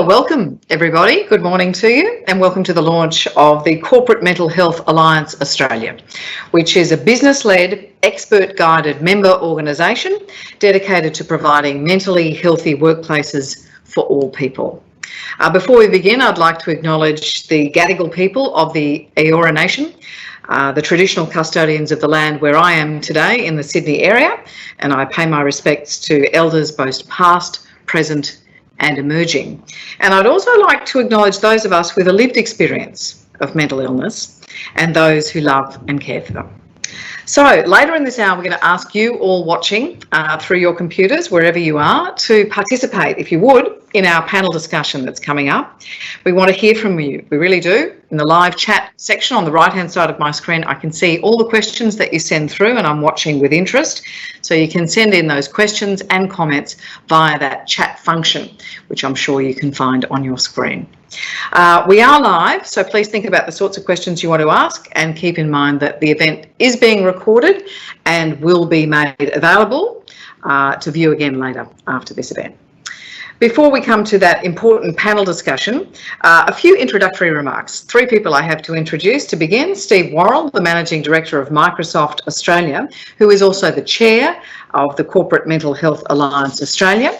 Welcome everybody. Good morning to you and welcome to the launch of the Corporate Mental Health Alliance Australia, which is a business-led, expert-guided member organisation dedicated to providing mentally healthy workplaces for all people. Before we begin, I'd like to acknowledge the Gadigal people of the Eora Nation, the traditional custodians of the land where I am today in the Sydney area, and I pay my respects to elders both past, present and emerging. And I'd also like to acknowledge those of us with a lived experience of mental illness and those who love and care for them. So later in this hour, we're going to ask you all watching through your computers, wherever you are, to participate, if you would, in our panel discussion that's coming up. We want to hear from you. We really do. In the live chat section on the right-hand side of my screen, I can see all the questions that you send through and I'm watching with interest. So you can send in those questions and comments via that chat function, which I'm sure you can find on your screen. We are live, so please think about the sorts of questions you want to ask and keep in mind that the event is being recorded and will be made available to view again later after this event. Before we come to that important panel discussion, a few introductory remarks. Three people I have to introduce. To begin, Steve Worrall, the Managing Director of Microsoft Australia, who is also the Chair of the Corporate Mental Health Alliance Australia.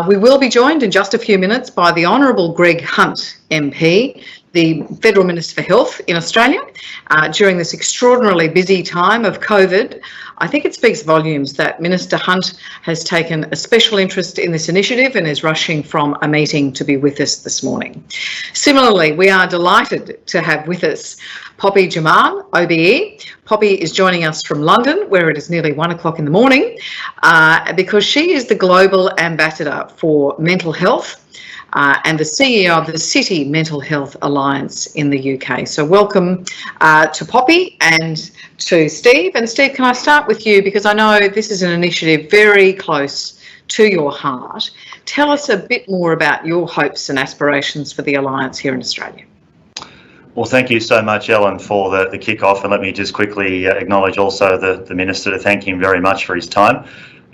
We will be joined in just a few minutes by the Honourable Greg Hunt, MP, the Federal Minister for Health in Australia. During this extraordinarily busy time of COVID, I think it speaks volumes that Minister Hunt has taken a special interest in this initiative and is rushing from a meeting to be with us this morning. Similarly, we are delighted to have with us Poppy Jaman, OBE. Poppy is joining us from London, where it is nearly 1 o'clock in the morning, because she is the Global Ambassador for Mental Health and the CEO of the City Mental Health Alliance in the UK. So welcome to Poppy and to Steve. And Steve, can I start with you, because I know this is an initiative very close to your heart. Tell us a bit more about your hopes and aspirations for the Alliance here in Australia. Well, thank you so much, Ellen, for the kick-off, and let me just quickly acknowledge also the Minister, to thank him very much for his time.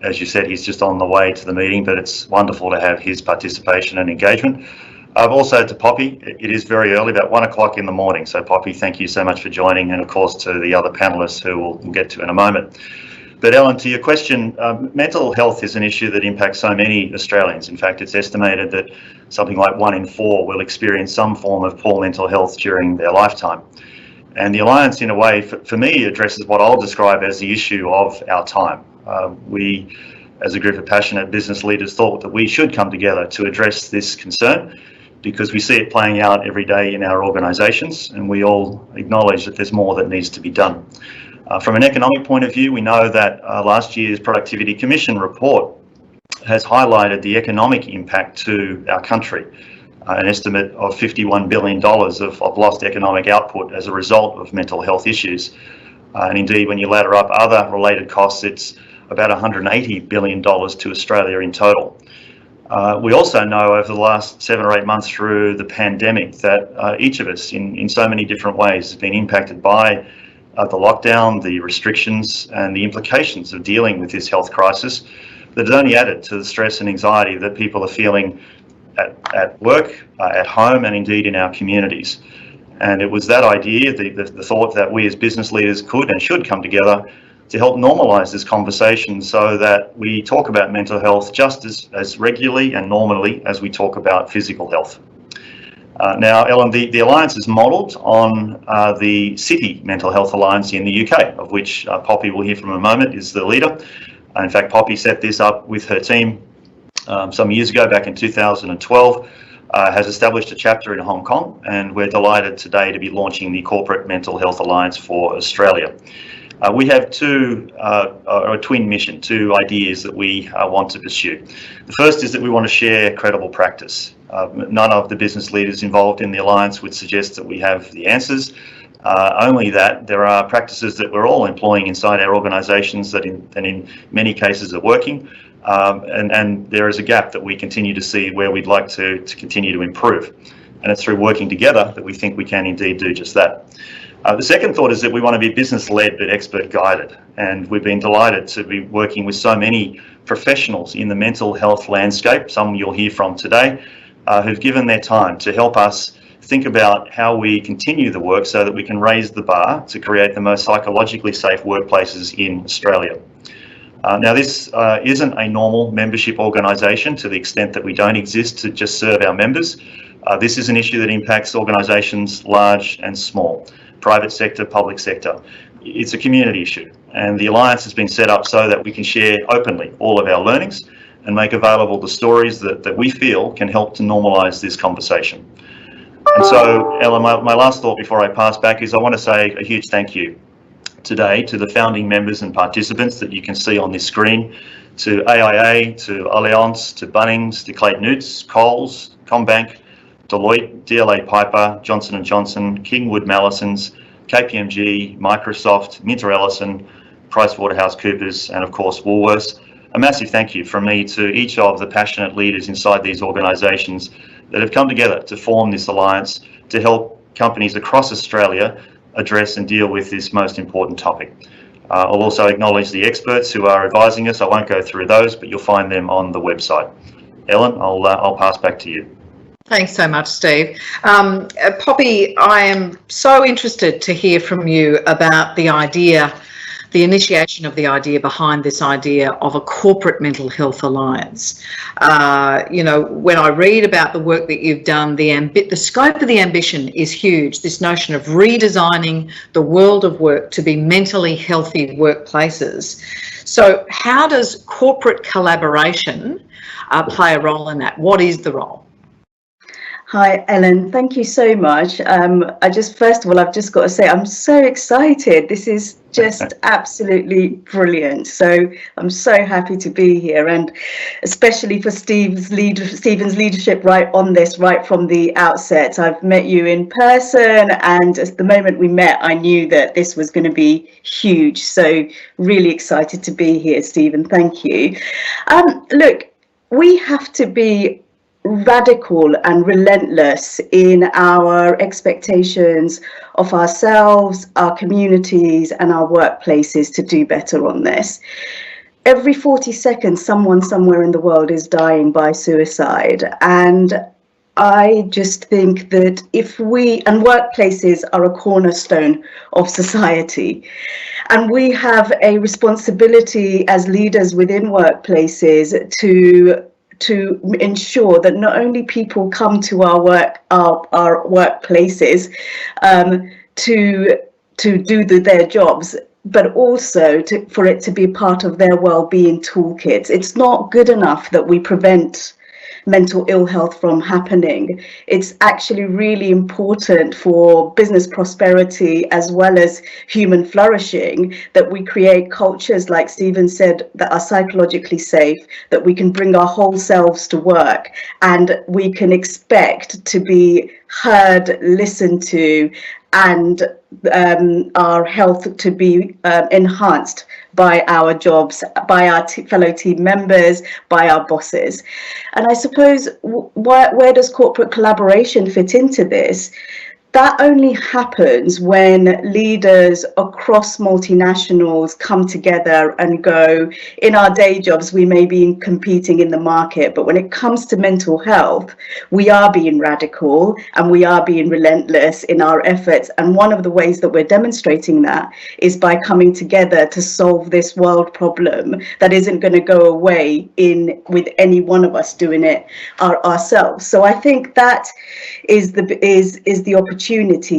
As you said, he's just on the way to the meeting, but it's wonderful to have his participation and engagement. Also to Poppy, it is very early, about 1 o'clock in the morning. So Poppy, thank you so much for joining, and of course to the other panellists who we'll get to in a moment. But Ellen, to your question, mental health is an issue that impacts so many Australians. In fact, it's estimated that something like 1 in 4 will experience some form of poor mental health during their lifetime. And the Alliance, in a way, for me, addresses what I'll describe as the issue of our time. We, as a group of passionate business leaders, thought that we should come together to address this concern, because we see it playing out every day in our organisations, and we all acknowledge that there's more that needs to be done. From an economic point of view, we know that last year's Productivity Commission report has highlighted the economic impact to our country, an estimate of $51 billion of lost economic output as a result of mental health issues. And indeed, when you ladder up other related costs, it's about $180 billion to Australia in total. We also know over the last 7 or 8 months through the pandemic that each of us in so many different ways has been impacted by the lockdown, the restrictions and the implications of dealing with this health crisis that has only added to the stress and anxiety that people are feeling at work, at home and indeed in our communities. And it was that idea, the thought that we as business leaders could and should come together to help normalise this conversation so that we talk about mental health just as regularly and normally as we talk about physical health. Now, Ellen, the Alliance is modelled on the City Mental Health Alliance in the UK, of which Poppy will hear from in a moment, is the leader. In fact, Poppy set this up with her team some years ago, back in 2012, has established a chapter in Hong Kong, and we're delighted today to be launching the Corporate Mental Health Alliance for Australia. We have a twin mission, 2 ideas that we want to pursue. The first is that we want to share credible practice. None of the business leaders involved in the Alliance would suggest that we have the answers, only that there are practices that we're all employing inside our organisations that in many cases are working, and there is a gap that we continue to see where we'd like to continue to improve. And it's through working together that we think we can indeed do just that. The second thought is that we want to be business-led but expert-guided, and we've been delighted to be working with so many professionals in the mental health landscape, some you'll hear from today, who've given their time to help us think about how we continue the work so that we can raise the bar to create the most psychologically safe workplaces in Australia. Now, this isn't a normal membership organisation to the extent that we don't exist to just serve our members. This is an issue that impacts organisations large and small, private sector, public sector. It's a community issue, and the Alliance has been set up so that we can share openly all of our learnings and make available the stories that we feel can help to normalise this conversation. And so, Ellen, my last thought before I pass back is I want to say a huge thank you today to the founding members and participants that you can see on this screen, to AIA, to Allianz, to Bunnings, to Clayton Utz, Coles, Combank, Deloitte, DLA Piper, Johnson & Johnson, Kingwood Mallisons, KPMG, Microsoft, Minter Ellison, PricewaterhouseCoopers, and of course Woolworths. A massive thank you from me to each of the passionate leaders inside these organisations that have come together to form this alliance to help companies across Australia address and deal with this most important topic. I'll also acknowledge the experts who are advising us. I won't go through those, but you'll find them on the website. Ellen, I'll pass back to you. Thanks so much, Steve. Poppy, I am so interested to hear from you about the idea, the initiation of the idea behind this idea of a corporate mental health alliance. You know, when I read about the work that you've done, the scope of the ambition is huge. This notion of redesigning the world of work to be mentally healthy workplaces. So how does corporate collaboration play a role in that? What is the role? Hi, Ellen. Thank you so much. First of all, I've just got to say, I'm so excited. This is just absolutely brilliant. So I'm so happy to be here, and especially for Stephen's leadership right on this, right from the outset. I've met you in person, and at the moment we met, I knew that this was going to be huge. So really excited to be here, Stephen. Thank you. Look, we have to be radical and relentless in our expectations of ourselves, our communities, and our workplaces to do better on this. Every 40 seconds, someone somewhere in the world is dying by suicide. And I just think that workplaces are a cornerstone of society. And we have a responsibility as leaders within workplaces to ensure that not only people come to our workplaces to do their jobs, but also for it to be part of their well-being toolkits. It's not good enough that we prevent mental ill health from happening. It's actually really important for business prosperity as well as human flourishing that we create cultures, like Stephen said, that are psychologically safe, that we can bring our whole selves to work, and we can expect to be heard, listened to, and our health to be enhanced by our jobs, by our fellow team members, by our bosses. And I suppose, where does corporate collaboration fit into this? That only happens when leaders across multinationals come together and go, in our day jobs, we may be competing in the market, but when it comes to mental health, we are being radical and we are being relentless in our efforts. And one of the ways that we're demonstrating that is by coming together to solve this world problem that isn't going to go away with any one of us doing it ourselves. So I think that is the opportunity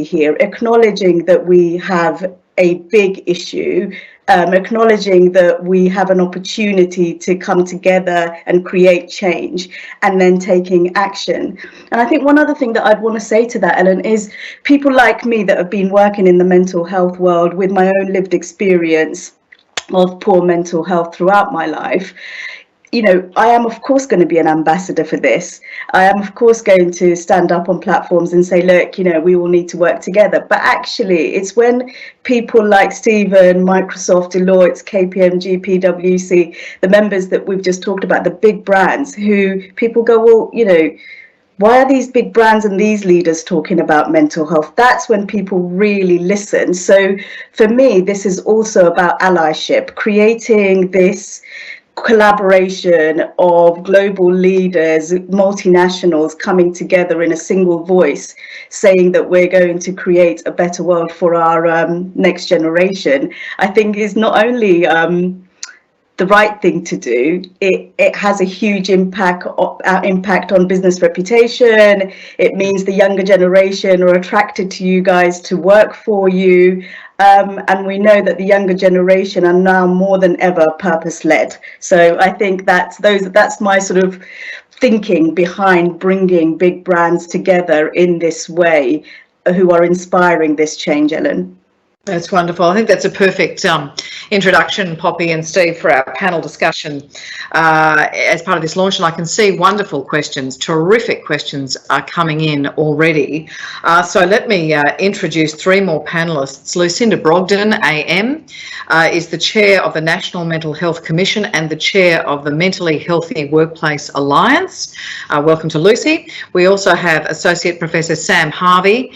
here, acknowledging that we have a big issue, acknowledging that we have an opportunity to come together and create change, and then taking action. And I think one other thing that I'd want to say to that, Ellen, is people like me that have been working in the mental health world with my own lived experience of poor mental health throughout my life. You know, I am of course going to be an ambassador for this. I am of course going to stand up on platforms and say, look, you know, we all need to work together. But actually, it's when people like Stephen, Microsoft, Deloitte, KPMG, PwC, the members that we've just talked about, the big brands, who people go, well, you know, why are these big brands and these leaders talking about mental health? That's when people really listen. So for me, this is also about allyship, creating this collaboration of global leaders, multinationals coming together in a single voice, saying that we're going to create a better world for our next generation, I think is not only the right thing to do, it has a huge impact on business reputation. It means the younger generation are attracted to you guys to work for you. And we know that the younger generation are now more than ever purpose-led. So I think that's my sort of thinking behind bringing big brands together in this way, who are inspiring this change, Ellen. That's wonderful. I think that's a perfect introduction, Poppy and Steve, for our panel discussion as part of this launch. And I can see wonderful questions, terrific questions are coming in already. So let me introduce three more panellists. Lucinda Brogden, AM, is the chair of the National Mental Health Commission and the chair of the Mentally Healthy Workplace Alliance. Welcome to Lucy. We also have Associate Professor Sam Harvey.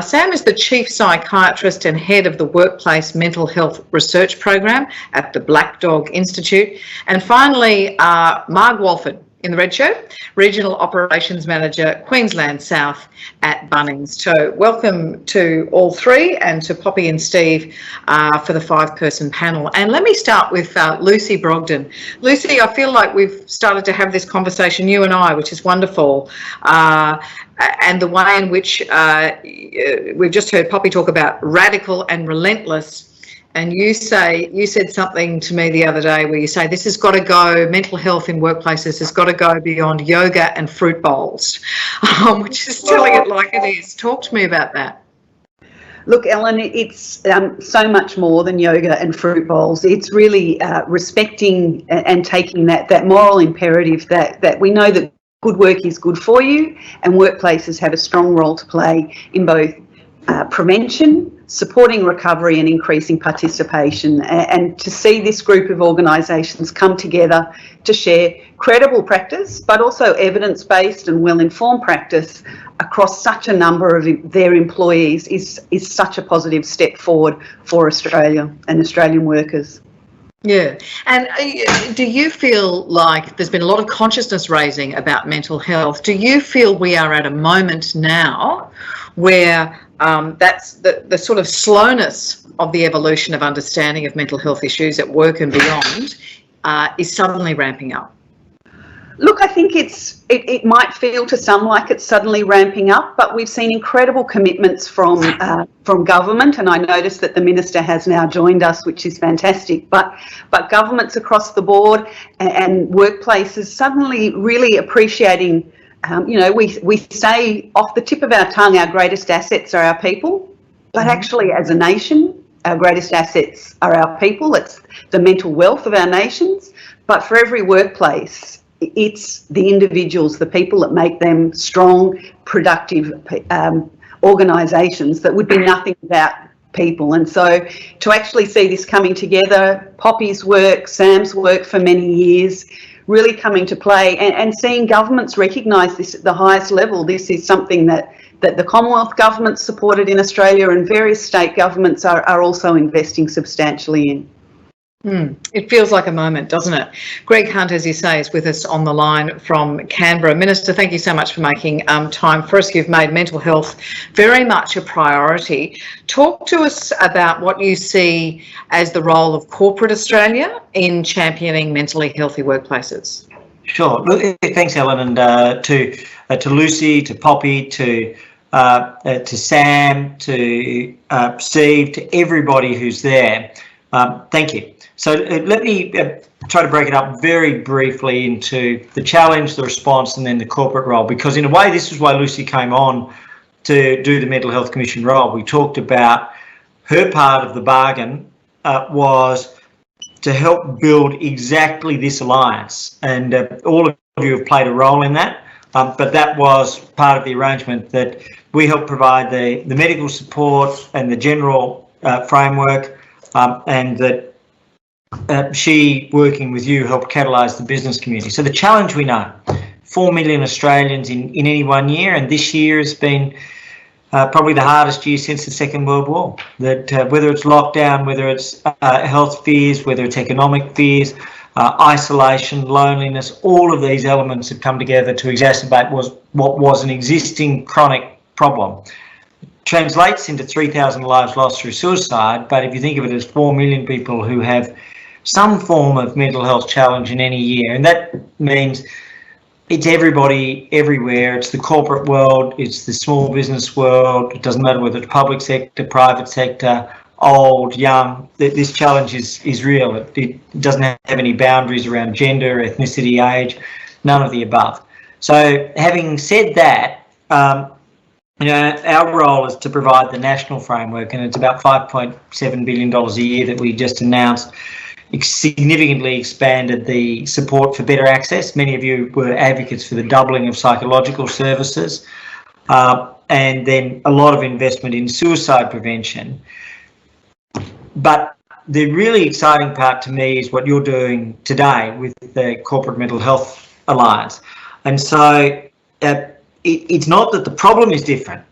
Sam is the chief psychiatrist and head of the Workplace Mental Health Research Program at the Black Dog Institute. And finally, Marg Walford in the red shirt, Regional Operations Manager, Queensland South at Bunnings. So welcome to all three, and to Poppy and Steve for the five-person panel. And let me start with Lucy Brogden. Lucy, I feel like we've started to have this conversation, you and I, which is wonderful. And the way in which we've just heard Poppy talk about radical and relentless. And you said something to me the other day where you say this has got to go, mental health in workplaces has got to go beyond yoga and fruit bowls, which is telling it like it is. Talk to me about that. Look, Ellen, it's so much more than yoga and fruit bowls. It's really respecting and taking that moral imperative that we know that good work is good for you, and workplaces have a strong role to play in both prevention, supporting recovery and increasing participation, and to see this group of organisations come together to share credible practice but also evidence-based and well-informed practice across such a number of their employees is such a positive step forward for Australia and Australian workers. Yeah. And do you feel like there's been a lot of consciousness raising about mental health? Do you feel we are at a moment now where that's the sort of slowness of the evolution of understanding of mental health issues at work and beyond is suddenly ramping up? Look, I think it might feel to some like it's suddenly ramping up, but we've seen incredible commitments from government, and I noticed that the Minister has now joined us, which is fantastic. But governments across the board and workplaces suddenly really appreciating. We say off the tip of our tongue, our greatest assets are our people, but actually as a nation, our greatest assets are our people. It's the mental wealth of our nations. But for every workplace, it's the individuals, the people that make them strong, productive organisations that would be nothing without people. And so to actually see this coming together, Poppy's work, Sam's work for many years, really coming to play, and seeing governments recognise this at the highest level. This is something that the Commonwealth government supported in Australia, and various state governments are also investing substantially in. It feels like a moment, doesn't it? Greg Hunt, as you say, is with us on the line from Canberra. Minister, thank you so much for making time for us. You've made mental health very much a priority. Talk to us about what you see as the role of corporate Australia in championing mentally healthy workplaces. Sure. Thanks, Ellen, and to Lucy, to Poppy, to Sam, to Steve, to everybody who's there. Thank you. So let me try to break it up very briefly into the challenge, the response, and then the corporate role, because in a way this is why Lucy came on to do the Mental Health Commission role. We talked about her part of the bargain was to help build exactly this alliance, and all of you have played a role in that, but that was part of the arrangement, that we helped provide the medical support and the general framework, and that she, working with you, helped catalyse the business community. So the challenge, we know, 4 million Australians in any 1 year, and this year has been probably the hardest year since the Second World War. That whether it's lockdown, whether it's health fears, whether it's economic fears, isolation, loneliness, all of these elements have come together to exacerbate what was an existing chronic problem. Translates into 3,000 lives lost through suicide, but if you think of it as 4 million people who have some form of mental health challenge in any year, and that means it's everybody everywhere. It's the corporate world, it's the small business world. It doesn't matter whether it's public sector, private sector, old, young. This challenge is real. It doesn't have any boundaries around gender, ethnicity, age, none of the above. So having said that, our role is to provide the national framework, and it's about $5.7 billion a year that we just announced. Significantly expanded the support for better access. Many of you were advocates for the doubling of psychological services, and then a lot of investment in suicide prevention. But the really exciting part to me is what you're doing today with the Corporate Mental Health Alliance. And so it's not that the problem is different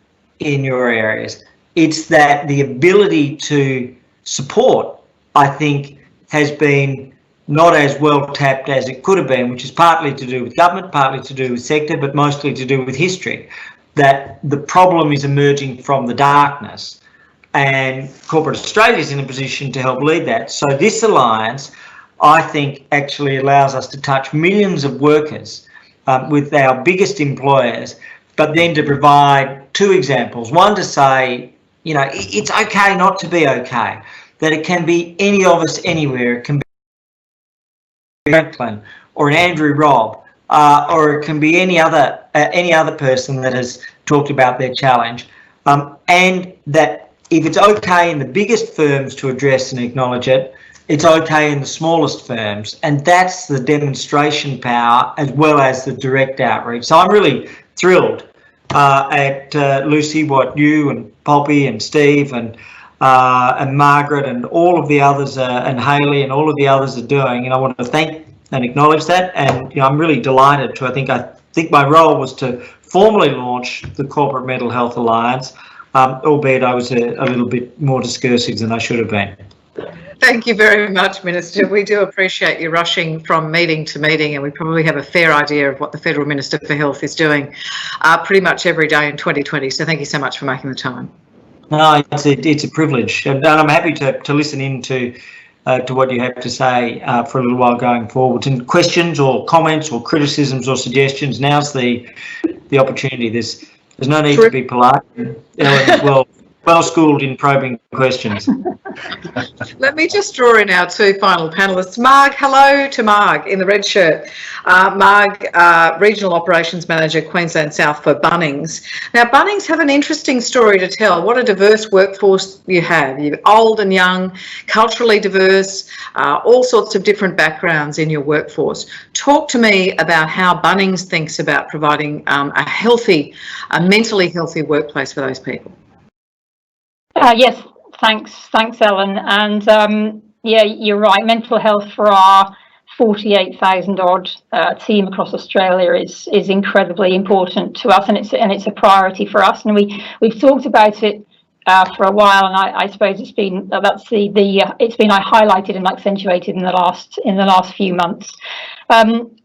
in your areas, it's that the ability to support, I think, has been not as well tapped as it could have been, which is partly to do with government, partly to do with sector, but mostly to do with history, that the problem is emerging from the darkness, and Corporate Australia is in a position to help lead that. So this alliance, I think, actually allows us to touch millions of workers with our biggest employers, but then to provide two examples. One, to say, it's okay not to be okay, that it can be any of us anywhere. It can be Franklin or an Andrew Robb, or it can be any other person that has talked about their challenge, and that if it's okay in the biggest firms to address and acknowledge it, it's okay in the smallest firms, and that's the demonstration power as well as the direct outreach. So I'm really thrilled at Lucy, what you and Poppy and Steve and Margaret and all of the others, and Hayley and all of the others are doing, and I want to thank and acknowledge that. And I'm really delighted to. I think my role was to formally launch the Corporate Mental Health Alliance, albeit I was a little bit more discursive than I should have been. Thank you very much, Minister. We do appreciate you rushing from meeting to meeting, and we probably have a fair idea of what the Federal Minister for Health is doing pretty much every day in 2020. So thank you so much for making the time. No, it's a privilege, and I'm happy to listen in to what you have to say for a little while going forward. And questions or comments or criticisms or suggestions, now's the opportunity. There's no need to be polite. Ellen is well schooled in probing questions. Let me just draw in our two final panellists. Marg, hello to Marg in the red shirt. Marg, Regional Operations Manager, Queensland South for Bunnings. Now, Bunnings have an interesting story to tell. What a diverse workforce you have. You're old and young, culturally diverse, all sorts of different backgrounds in your workforce. Talk to me about how Bunnings thinks about providing a mentally healthy workplace for those people. Yes, thanks, Ellen. And yeah, you're right. Mental health for our 48,000 odd team across Australia is incredibly important to us, and it's a priority for us. And we've talked about it for a while, and I suppose it's been highlighted and accentuated in the last few months.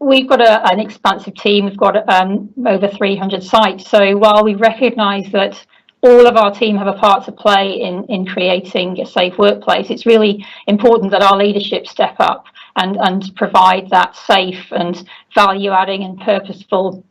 We've got an expansive team. We've got over 300 sites. So while we recognise that all of our team have a part to play in creating a safe workplace, it's really important that our leadership step up and provide that safe and value-adding and purposeful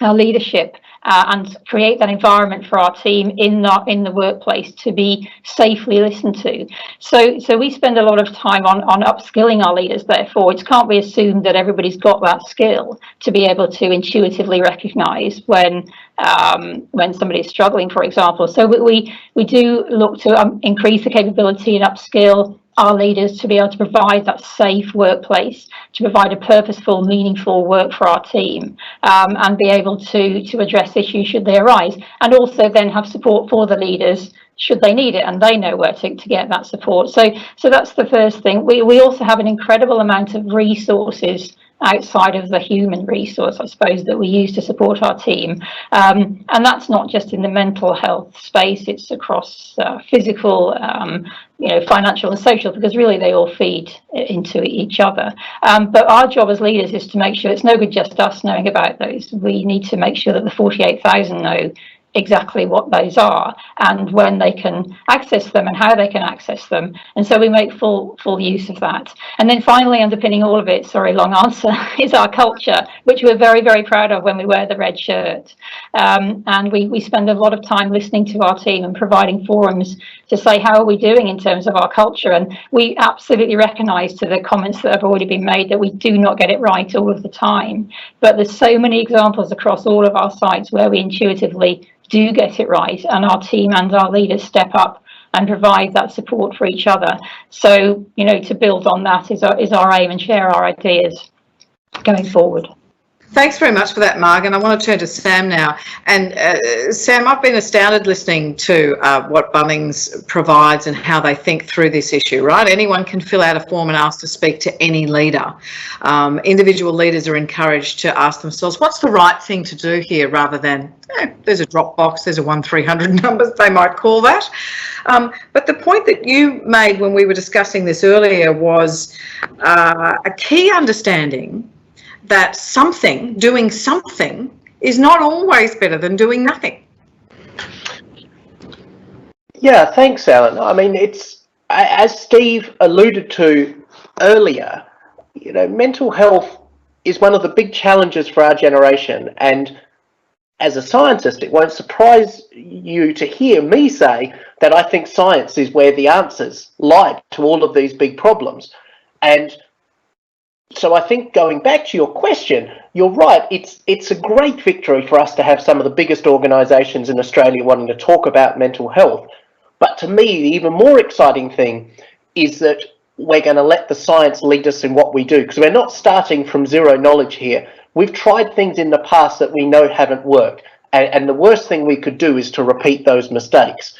leadership and create that environment for our team in the workplace to be safely listened to. So we spend a lot of time on upskilling our leaders. Therefore, it can't be assumed that everybody's got that skill to be able to intuitively recognise when somebody is struggling, for example. So we do look to increase the capability and upskill our leaders to be able to provide that safe workplace, to provide a purposeful, meaningful work for our team, and be able to address issues should they arise, and also then have support for the leaders should they need it, and they know where to get that support. So that's the first thing. We also have an incredible amount of resources outside of the human resource, I suppose, that we use to support our team. And that's not just in the mental health space, it's across physical, financial and social, because really they all feed into each other. But our job as leaders is to make sure it's no good just us knowing about those. We need to make sure that the 48,000 know exactly what those are and when they can access them and how they can access them, and so we make full use of that. And then finally, underpinning all of it, sorry, long answer, is our culture, which we're very, very proud of when we wear the red shirt. And we spend a lot of time listening to our team and providing forums to say, how are we doing in terms of our culture? And we absolutely recognise, to the comments that have already been made, that we do not get it right all of the time, but there's so many examples across all of our sites where we intuitively do get it right, and our team and our leaders step up and provide that support for each other. So, to build on that is our aim, and share our ideas going forward. Thanks very much for that, Marg. And I want to turn to Sam now. And Sam, I've been astounded listening to what Bunnings provides and how they think through this issue, right? Anyone can fill out a form and ask to speak to any leader. Individual leaders are encouraged to ask themselves, what's the right thing to do here, rather than, there's a drop box, there's a 1300 numbers, they might call that. But the point that you made when we were discussing this earlier was a key understanding that doing something is not always better than doing nothing. Yeah, thanks, Alan. I mean, it's, as Steve alluded to earlier, mental health is one of the big challenges for our generation. And as a scientist, it won't surprise you to hear me say that I think science is where the answers lie to all of these big problems. And so I think, going back to your question, you're right. It's a great victory for us to have some of the biggest organisations in Australia wanting to talk about mental health. But to me, the even more exciting thing is that we're going to let the science lead us in what we do, because we're not starting from zero knowledge here. We've tried things in the past that we know haven't worked, and the worst thing we could do is to repeat those mistakes.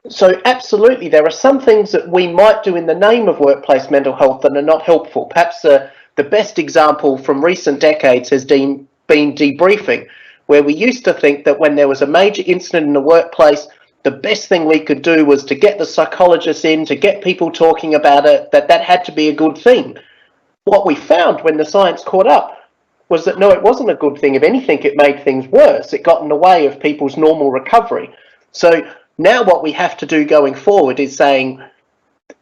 So absolutely, there are some things that we might do in the name of workplace mental health that are not helpful. Perhaps the best example from recent decades has been debriefing, where we used to think that when there was a major incident in the workplace, the best thing we could do was to get the psychologists in, to get people talking about it, that had to be a good thing. What we found when the science caught up was that no, it wasn't a good thing. If anything, it made things worse. It got in the way of people's normal recovery. So now what we have to do going forward is saying,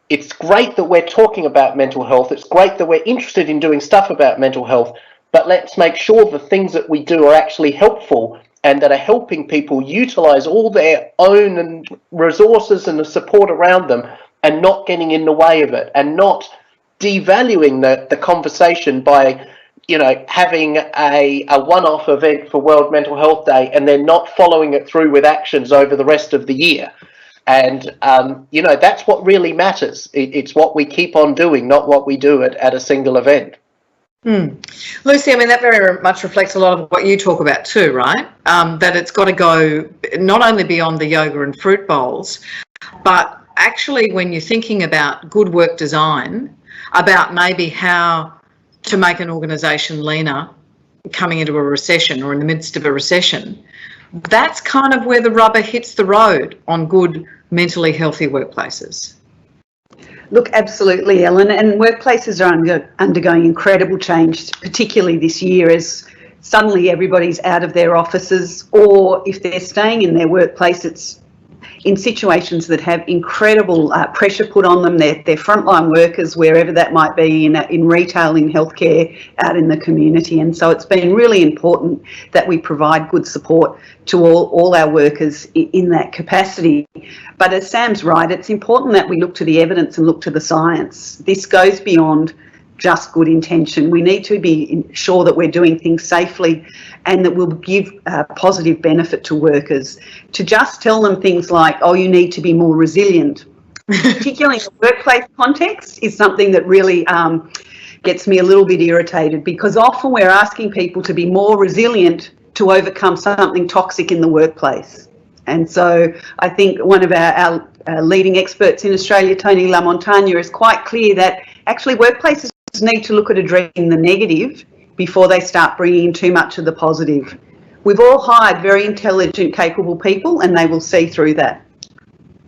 it's great that we're talking about mental health. It's great that we're interested in doing stuff about mental health, but let's make sure the things that we do are actually helpful and that are helping people utilise all their own and resources and the support around them, and not getting in the way of it, and not devaluing the conversation by having a one-off event for World Mental Health Day and then not following it through with actions over the rest of the year. And, that's what really matters. It's what we keep on doing, not what we do at a single event. Lucy, I mean, that very much reflects a lot of what you talk about too, right? That it's got to go not only beyond the yoga and fruit bowls, but actually when you're thinking about good work design, about maybe how to make an organisation leaner coming into a recession or in the midst of a recession, that's kind of where the rubber hits the road on good mentally healthy workplaces. Look, absolutely, Ellen, and workplaces are undergoing incredible change, particularly this year, as suddenly everybody's out of their offices, or if they're staying in their workplace, it's in situations that have incredible pressure put on them. They're frontline workers, wherever that might be, in retail, in healthcare, out in the community. And so it's been really important that we provide good support to all our workers in that capacity. But as Sam's right, it's important that we look to the evidence and look to the science. This goes beyond just good intention. We need to be sure that we're doing things safely and that will give positive benefit to workers. To just tell them things like, oh, you need to be more resilient, particularly in the workplace context, is something that really gets me a little bit irritated, because often we're asking people to be more resilient to overcome something toxic in the workplace. And so I think one of our leading experts in Australia, Tony LaMontagne, is quite clear that actually workplaces need to look at addressing the negative before they start bringing in too much of the positive. We've all hired very intelligent, capable people, and they will see through that.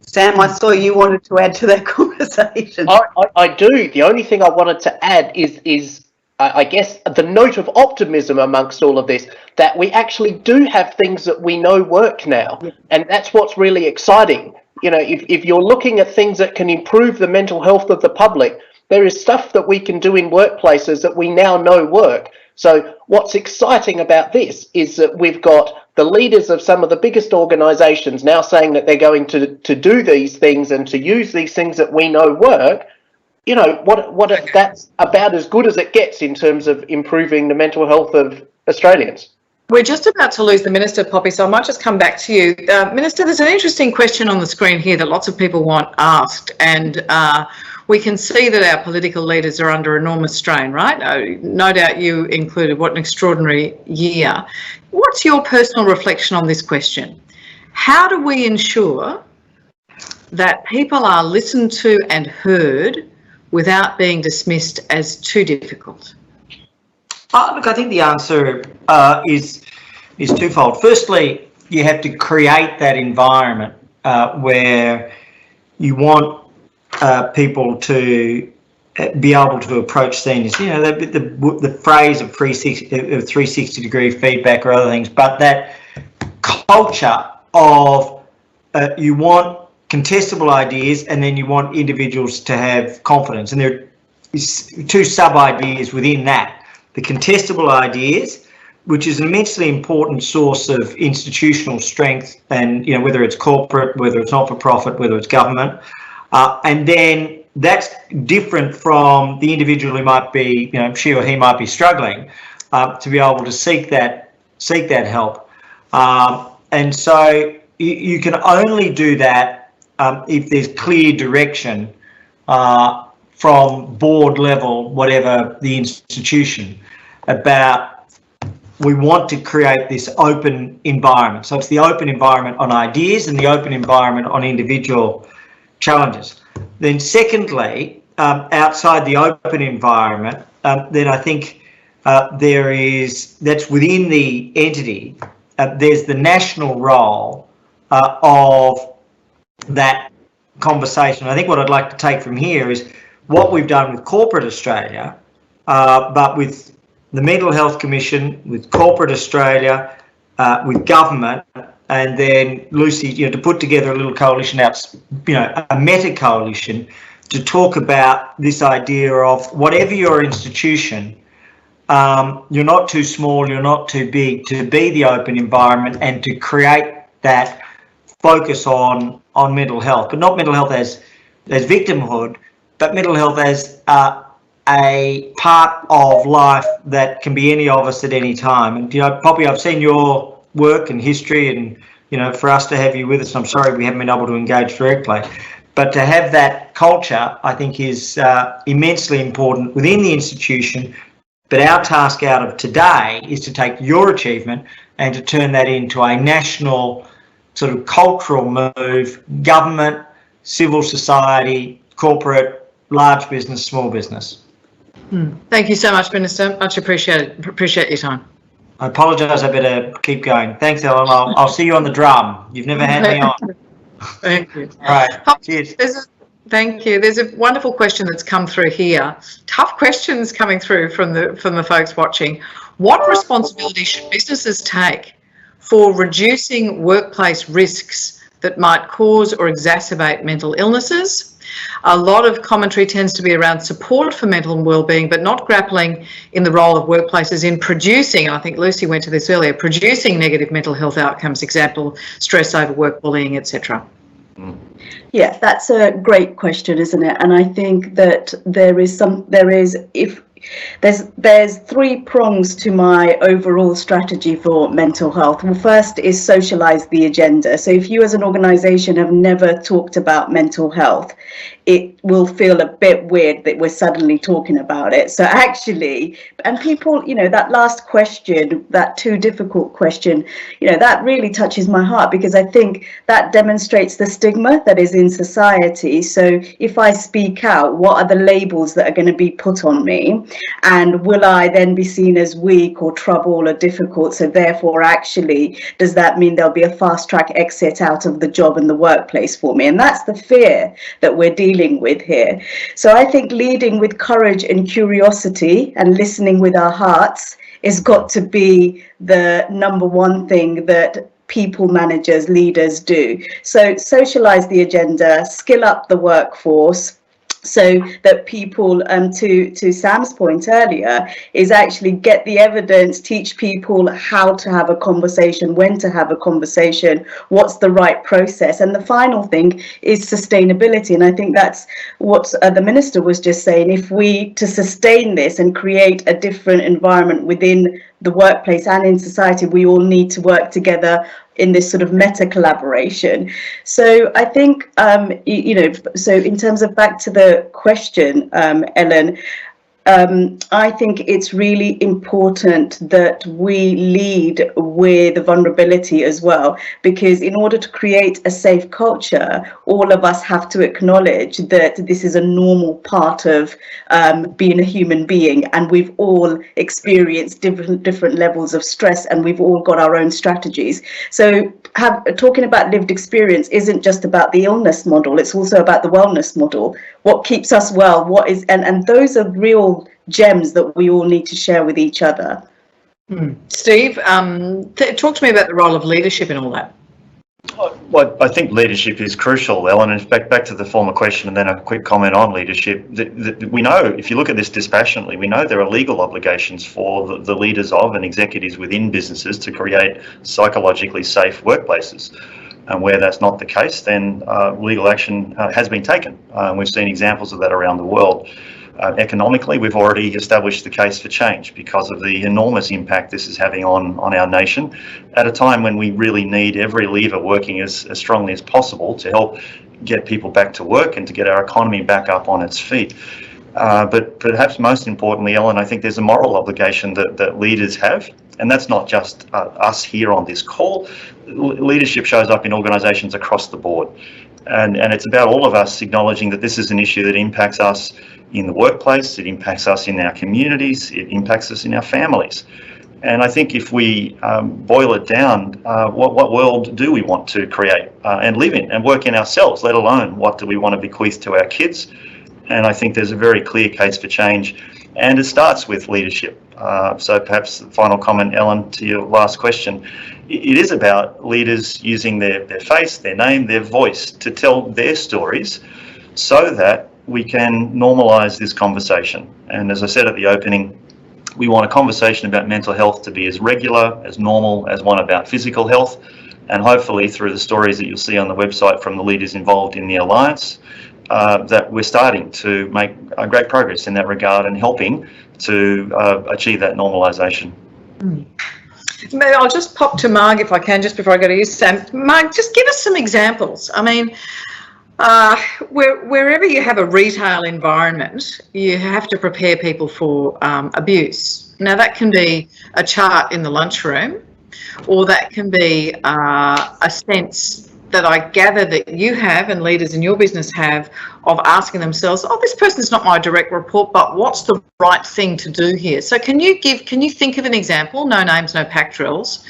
Sam, I saw you wanted to add to that conversation. I do. The only thing I wanted to add is I guess, the note of optimism amongst all of this, that we actually do have things that we know work now. Yeah. And that's what's really exciting. You know, if you're looking at things that can improve the mental health of the public, there is stuff that we can do in workplaces that we now know work. So what's exciting about this is that we've got the leaders of some of the biggest organisations now saying that they're going to do these things and to use these things that we know work. You know, that's about as good as it gets in terms of improving the mental health of Australians. We're just about to lose the Minister, Poppy, so I might just come back to you. Minister, there's an interesting question on the screen here that lots of people want asked, and we can see that our political leaders are under enormous strain, right? No doubt you included. What an extraordinary year. What's your personal reflection on this question? How do we ensure that people are listened to and heard without being dismissed as too difficult? Look, I think the answer is twofold. Firstly, you have to create that environment where you want people to be able to approach seniors. You know, the phrase of 360-degree feedback or other things, but that culture of you want contestable ideas, and then you want individuals to have confidence. And there are two sub-ideas within that. The contestable ideas, which is an immensely important source of institutional strength, and, you know, whether it's corporate, whether it's not-for-profit, whether it's government. And then that's different from the individual who might be, you know, she or he might be struggling to be able to seek that help. And so you can only do that if there's clear direction from board level, whatever the institution, about we want to create this open environment. So it's the open environment on ideas and the open environment on individual challenges. Then secondly, outside the open environment, then I think that's within the entity, there's the national role of that conversation. I think what I'd like to take from here is what we've done with corporate Australia, but with the Mental Health Commission, with corporate Australia, with government, and then Lucy, you know, to put together a little coalition out, you know, a meta coalition to talk about this idea of whatever your institution, you're not too small, you're not too big, to be the open environment and to create that focus on mental health, but not mental health as victimhood, but mental health as a part of life that can be any of us at any time. And, you know, Poppy, I've seen your work and history, and, you know, for us to have you with us, I'm sorry we haven't been able to engage directly, but to have that culture, I think, is immensely important within the institution. But our task out of today is to take your achievement and to turn that into a national sort of cultural move, government, civil society, corporate, large business, small business. Thank you so much, Minister. Much appreciated. Appreciate your time. I apologise, I better keep going. Thanks, Ellen. I'll see you on the drum. You've never had me on. Thank you. All right, cheers. Thank you. There's a wonderful question that's come through here. Tough questions coming through from the folks watching. What responsibility should businesses take for reducing workplace risks that might cause or exacerbate mental illnesses? A lot of commentary tends to be around support for mental well-being, but not grappling in the role of workplaces in producing, and I think Lucy went to this earlier, producing negative mental health outcomes, example, stress, overwork, bullying, etc. Yeah, that's a great question, isn't it? And I think that there's three prongs to my overall strategy for mental health. Well, first is socialise the agenda. So if you as an organisation have never talked about mental health, it will feel a bit weird that we're suddenly talking about it. So actually, and people, that last question, that too difficult question, that really touches my heart, because I think that demonstrates the stigma that is in society. So if I speak out, what are the labels that are going to be put on me? And will I then be seen as weak or trouble or difficult? So therefore, actually, does that mean there'll be a fast track exit out of the job and the workplace for me? And that's the fear that we're dealing with here. So I think leading with courage and curiosity and listening with our hearts has got to be the number one thing that people managers, leaders do. So socialize the agenda, skill up the workforce, so that people, to Sam's point earlier, is actually get the evidence, teach people how to have a conversation, when to have a conversation, what's the right process. And the final thing is sustainability. And I think that's what the minister was just saying. If we, to sustain this and create a different environment within the workplace and in society, we all need to work together in this sort of meta collaboration. So I think, so in terms of back to the question, Ellen, I think it's really important that we lead with vulnerability as well, because in order to create a safe culture, all of us have to acknowledge that this is a normal part of being a human being, and we've all experienced different levels of stress, and we've all got our own strategies. So talking about lived experience isn't just about the illness model, it's also about the wellness model. What keeps us well, and those are real gems that we all need to share with each other. Steve, talk to me about the role of leadership in all that. Well, I think leadership is crucial, Ellen. And back to the former question and then a quick comment on leadership. We know, if you look at this dispassionately, we know there are legal obligations for the leaders of and executives within businesses to create psychologically safe workplaces. And where that's not the case, then legal action has been taken. We've seen examples of that around the world. Economically, we've already established the case for change because of the enormous impact this is having on our nation at a time when we really need every lever working as strongly as possible to help get people back to work and to get our economy back up on its feet. But perhaps most importantly, Ellen, I think there's a moral obligation that leaders have, and that's not just us here on this call. Leadership shows up in organisations across the board, and it's about all of us acknowledging that this is an issue that impacts us in the workplace, it impacts us in our communities, it impacts us in our families. And I think if we boil it down, what world do we want to create and live in and work in ourselves, let alone what do we want to bequeath to our kids? And I think there's a very clear case for change, and it starts with leadership. So perhaps the final comment, Ellen, to your last question. It is about leaders using their face, their name, their voice to tell their stories so that we can normalise this conversation. And as I said at the opening, we want a conversation about mental health to be as regular, as normal as one about physical health. And hopefully through the stories that you'll see on the website from the leaders involved in the Alliance, that we're starting to make great progress in that regard and helping to achieve that normalisation. Maybe I'll just pop to Marg if I can, just before I go to you, Sam. Marg, just give us some examples. I mean, wherever you have a retail environment, you have to prepare people for abuse. Now, that can be a chart in the lunchroom, or that can be a sense that I gather that you have and leaders in your business have of asking themselves, oh, this person's not my direct report, but what's the right thing to do here? So can you think of an example, no names, no pack drills,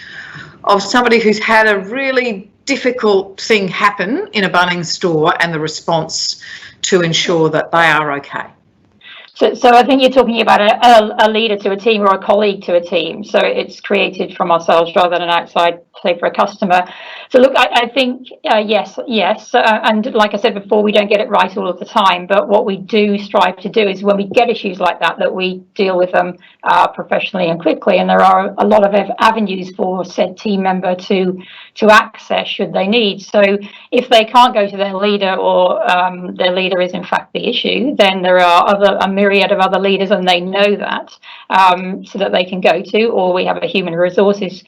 of somebody who's had a really difficult thing happen in a Bunnings store and the response to ensure that they are okay? So I think you're talking about a leader to a team or a colleague to a team. So it's created from ourselves rather than outside, say, for a customer. So look, I think, yes. And like I said before, we don't get it right all of the time. But what we do strive to do is when we get issues like that we deal with them professionally and quickly. And there are a lot of avenues for said team member to access should they need. So if they can't go to their leader, or their leader is in fact the issue, then there are a myriad of other leaders, and they know that, so that they can go to, or we have a human resources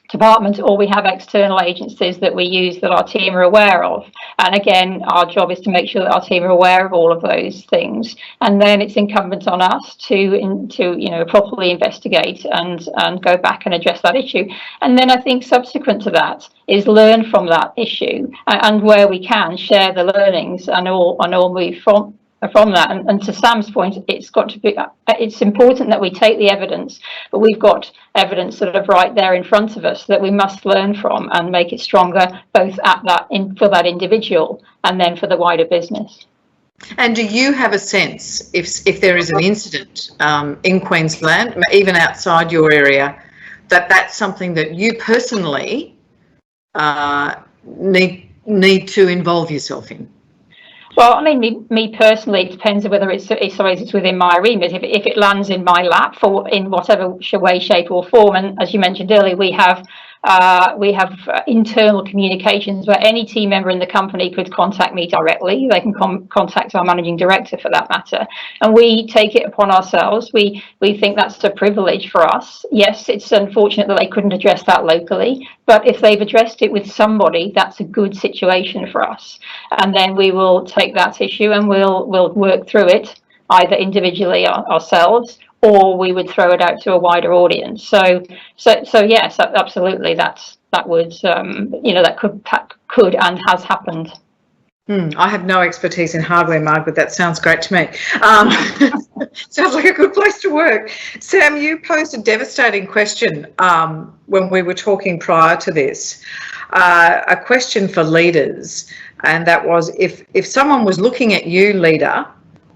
department, or we have external agencies that we use that our team are aware of. And again, our job is to make sure that our team are aware of all of those things. And then it's incumbent on us to properly investigate and go back and address that issue. And then I think subsequent to that is learn from that issue, and where we can share the learnings and all move from that. And to Sam's point, it's important that we take the evidence, but we've got evidence sort of right there in front of us that we must learn from and make it stronger, both for that individual and then for the wider business. And do you have a sense if there is an incident in Queensland, even outside your area, that's something that you personally need to involve yourself in? Well, I mean, me personally, it depends on whether it's within my remit. If it lands in my lap in whatever way, shape or form, and as you mentioned earlier, we have internal communications where any team member in the company could contact me directly. They can contact our managing director for that matter, and we take it upon ourselves. We think that's a privilege for us. Yes, it's unfortunate that they couldn't address that locally, but if they've addressed it with somebody, that's a good situation for us. And then we will take that issue and we'll work through it either individually ourselves, or we would throw it out to a wider audience. So yes, absolutely. That could and has happened. I have no expertise in hardware, Marg, but that sounds great to me. Sounds like a good place to work. Sam, you posed a devastating question when we were talking prior to this, a question for leaders, and that was if someone was looking at you, leader,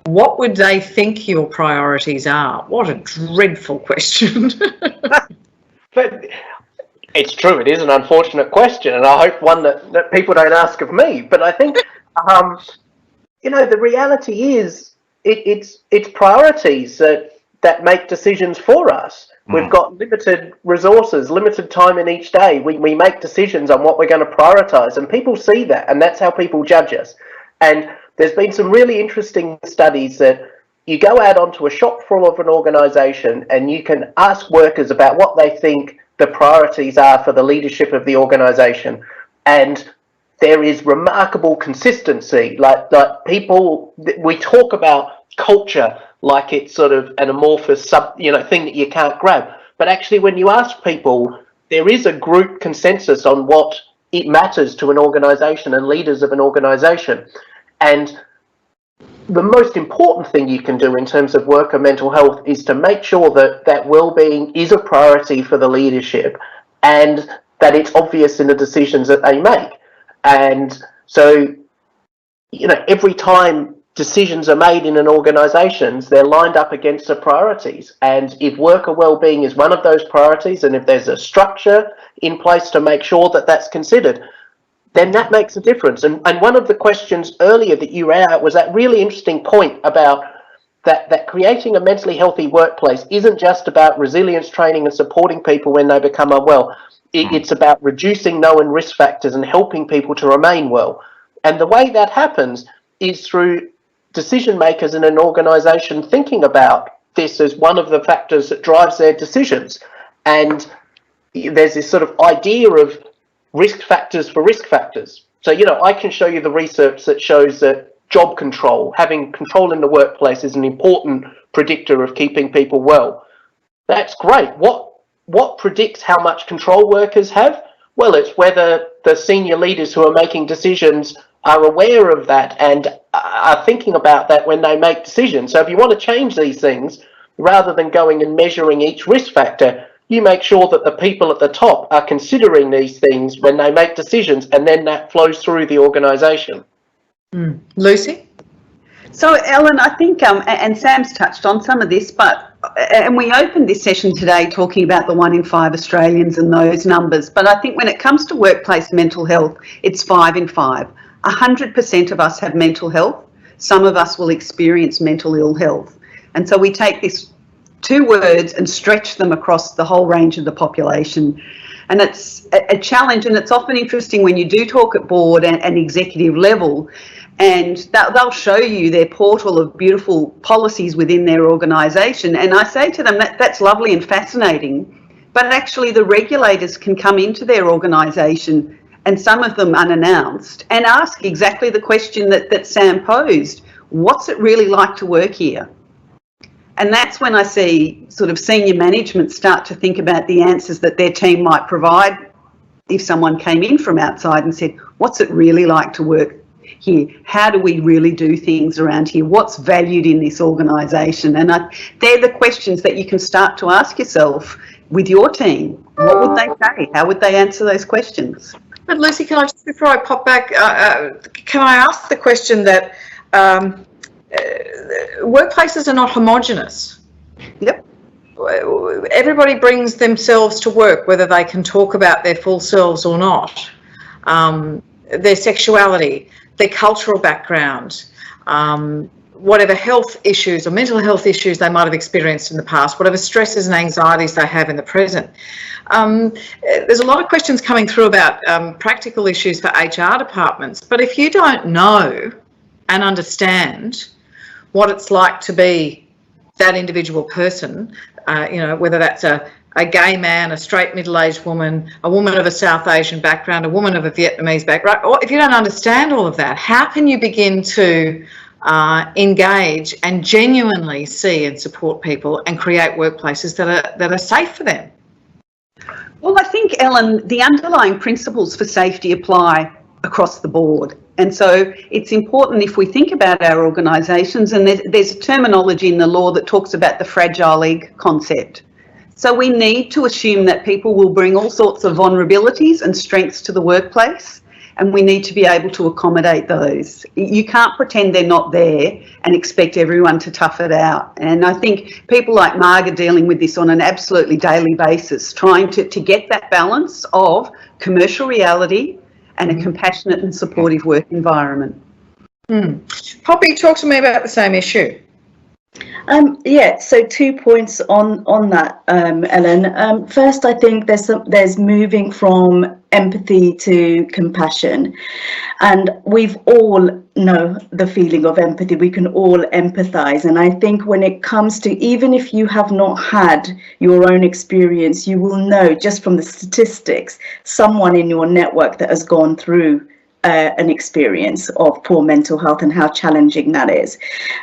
what would they think your priorities are? What a dreadful question. But it's true, it is an unfortunate question, and I hope one that people don't ask of me. But I think, the reality is it's priorities that make decisions for us. We've got limited resources, limited time in each day. We make decisions on what we're going to prioritise, and people see that, and that's how people judge us. And there's been some really interesting studies that you go out onto a shop floor of an organisation and you can ask workers about what they think the priorities are for the leadership of the organisation. And there is remarkable consistency. Like people, we talk about culture like it's sort of an amorphous thing that you can't grab. But actually, when you ask people, there is a group consensus on what it matters to an organisation and leaders of an organisation. And the most important thing you can do in terms of worker mental health is to make sure that well-being is a priority for the leadership and that it's obvious in the decisions that they make. And so, every time decisions are made in an organisation, they're lined up against the priorities. And if worker well-being is one of those priorities, and if there's a structure in place to make sure that that's considered, then that makes a difference. And one of the questions earlier that you ran out was that really interesting point about that creating a mentally healthy workplace isn't just about resilience training and supporting people when they become unwell. It's about reducing known risk factors and helping people to remain well. And the way that happens is through decision makers in an organisation thinking about this as one of the factors that drives their decisions. And there's this sort of idea of risk factors for risk factors. So, I can show you the research that shows that job control, having control in the workplace, is an important predictor of keeping people well. That's great. What predicts how much control workers have? Well, it's whether the senior leaders who are making decisions are aware of that and are thinking about that when they make decisions. So if you want to change these things, rather than going and measuring each risk factor, you make sure that the people at the top are considering these things when they make decisions, and then that flows through the organisation. Lucy? So, Ellen, I think, and Sam's touched on some of this, and we opened this session today talking about the 1 in 5 Australians and those numbers, but I think when it comes to workplace mental health, it's 5 in 5. 100% of us have mental health. Some of us will experience mental ill health. And so we take these 2 words and stretch them across the whole range of the population. And it's a challenge, and it's often interesting when you do talk at board and executive level, and they'll show you their portal of beautiful policies within their organisation. And I say to them, that's lovely and fascinating, but actually the regulators can come into their organisation, and some of them unannounced, and ask exactly the question that Sam posed. What's it really like to work here? And that's when I see sort of senior management start to think about the answers that their team might provide if someone came in from outside and said, what's it really like to work here? How do we really do things around here? What's valued in this organisation? And they're the questions that you can start to ask yourself with your team. What would they say? How would they answer those questions? But Lucy, can I just, before I pop back, can I ask the question that workplaces are not homogenous? Yep. Everybody brings themselves to work, whether they can talk about their full selves or not, their sexuality, their cultural background, whatever health issues or mental health issues they might have experienced in the past, whatever stresses and anxieties they have in the present. There's a lot of questions coming through about practical issues for HR departments, but if you don't know and understand what it's like to be that individual person, whether that's a gay man, a straight middle-aged woman, a woman of a South Asian background, a woman of a Vietnamese background, or if you don't understand all of that, how can you begin to engage and genuinely see and support people and create workplaces that are safe for them? Well, I think, Ellen, the underlying principles for safety apply across the board. And so it's important, if we think about our organisations, and there's a terminology in the law that talks about the fragile egg concept. So we need to assume that people will bring all sorts of vulnerabilities and strengths to the workplace, and we need to be able to accommodate those. You can't pretend they're not there and expect everyone to tough it out. And I think people like Marg are dealing with this on an absolutely daily basis, trying to get that balance of commercial reality and a compassionate and supportive work environment. Poppy, talk to me about the same issue. So 2 points on that, Ellen. First, I think there's moving from empathy to compassion, and we've all know the feeling of empathy. We can all empathise, and I think when it comes to, even if you have not had your own experience, you will know just from the statistics someone in your network that has gone through an experience of poor mental health and how challenging that is.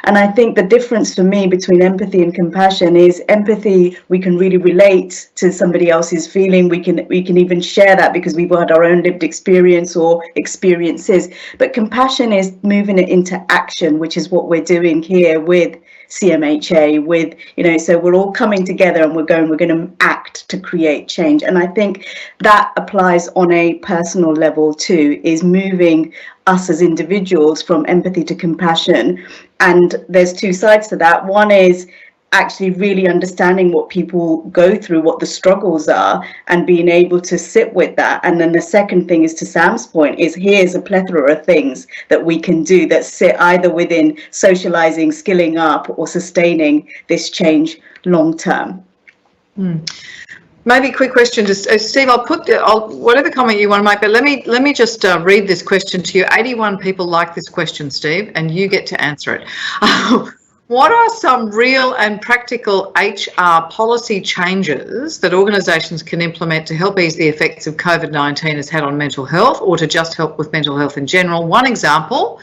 And I think the difference for me between empathy and compassion is empathy, we can really relate to somebody else's feeling. We can even share that because we've had our own lived experience or experiences. But compassion is moving it into action, which is what we're doing here with CMHA, with, so we're all coming together and we're going to act to create change. And I think that applies on a personal level too, is moving us as individuals from empathy to compassion. And there's two sides to that. One is actually really understanding what people go through, what the struggles are, and being able to sit with that. And then the second thing is, to Sam's point, is here's a plethora of things that we can do that sit either within socializing, skilling up, or sustaining this change long term. Maybe a quick question to Steve. I'll whatever comment you want to make, but let me just read this question to you. 81 people like this question, Steve, and you get to answer it. What are some real and practical HR policy changes that organisations can implement to help ease the effects of COVID-19 has had on mental health, or to just help with mental health in general? One example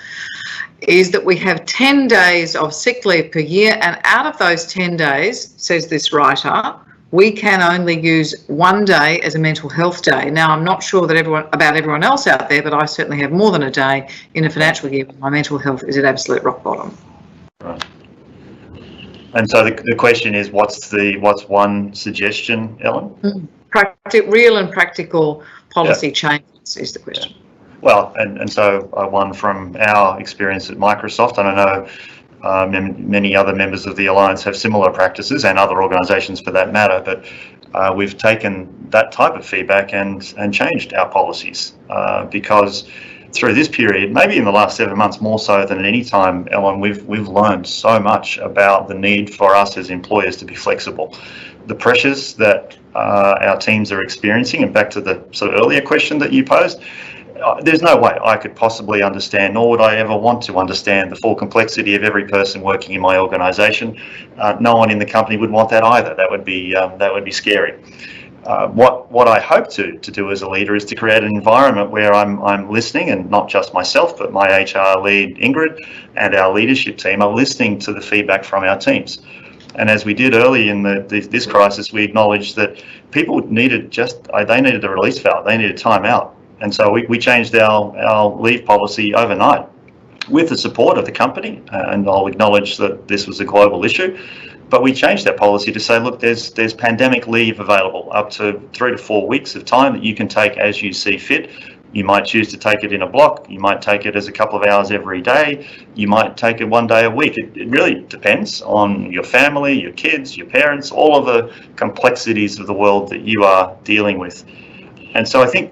is that we have 10 days of sick leave per year, and out of those 10 days, says this writer, we can only use 1 day as a mental health day. Now, I'm not sure that everyone else out there, but I certainly have more than a day in a financial year when my mental health is at absolute rock bottom. Right. And so the question is, what's one suggestion, Ellen? Real and practical policy changes is the question. Yeah. Well, and so one from our experience at Microsoft, and I know many other members of the Alliance have similar practices, and other organisations for that matter, but we've taken that type of feedback and changed our policies because through this period, maybe in the last 7 months more so than at any time, Ellen, we've learned so much about the need for us as employers to be flexible. The pressures that our teams are experiencing, and back to the sort of earlier question that you posed, there's no way I could possibly understand, nor would I ever want to understand, the full complexity of every person working in my organisation. No one in the company would want that either. That would be scary. what I hope to do as a leader is to create an environment where I'm listening, and not just myself, but my HR lead Ingrid and our leadership team are listening to the feedback from our teams. And as we did early in this crisis, we acknowledged that people needed they needed a release valve, they needed time out. And so we changed our leave policy overnight with the support of the company, and I'll acknowledge that this was a global issue. But we changed that policy to say, look, there's pandemic leave available up to 3 to 4 weeks of time that you can take as you see fit. You might choose to take it in a block. You might take it as a couple of hours every day. You might take it 1 day a week. It really depends on your family, your kids, your parents, all of the complexities of the world that you are dealing with. And so I think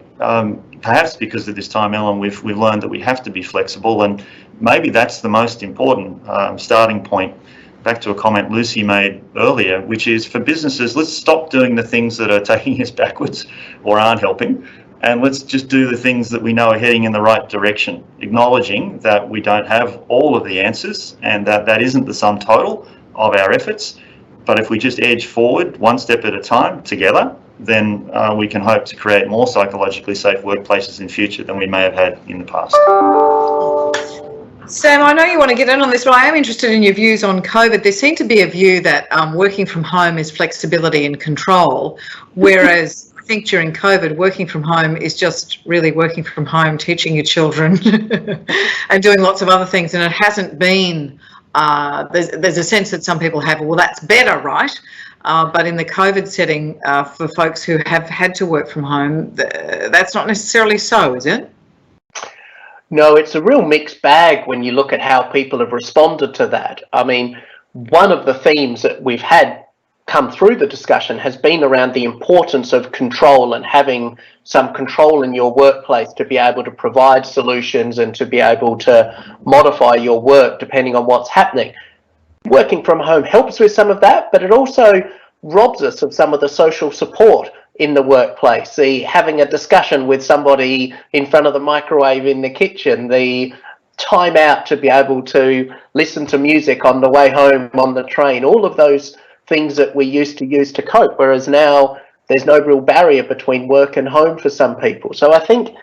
perhaps because of this time, Ellen, we've learned that we have to be flexible, and maybe that's the most important starting point. Back to a comment Lucy made earlier, which is for businesses, let's stop doing the things that are taking us backwards or aren't helping, and let's just do the things that we know are heading in the right direction, acknowledging that we don't have all of the answers and that isn't the sum total of our efforts. But if we just edge forward one step at a time together, then we can hope to create more psychologically safe workplaces in future than we may have had in the past. Sam, I know you want to get in on this, but I am interested in your views on COVID. There seemed to be a view that working from home is flexibility and control, whereas I think during COVID, working from home is just really working from home, teaching your children and doing lots of other things. And it hasn't been, there's a sense that some people have, well, that's better, right? But in the COVID setting, for folks who have had to work from home, that's not necessarily so, is it? No, it's a real mixed bag when you look at how people have responded to that. I mean, one of the themes that we've had come through the discussion has been around the importance of control and having some control in your workplace to be able to provide solutions and to be able to modify your work depending on what's happening. Working from home helps with some of that, but it also robs us of some of the social support in the workplace, the having a discussion with somebody in front of the microwave in the kitchen, the time out to be able to listen to music on the way home on the train, all of those things that we used to use to cope, whereas now there's no real barrier between work and home for some people. So I think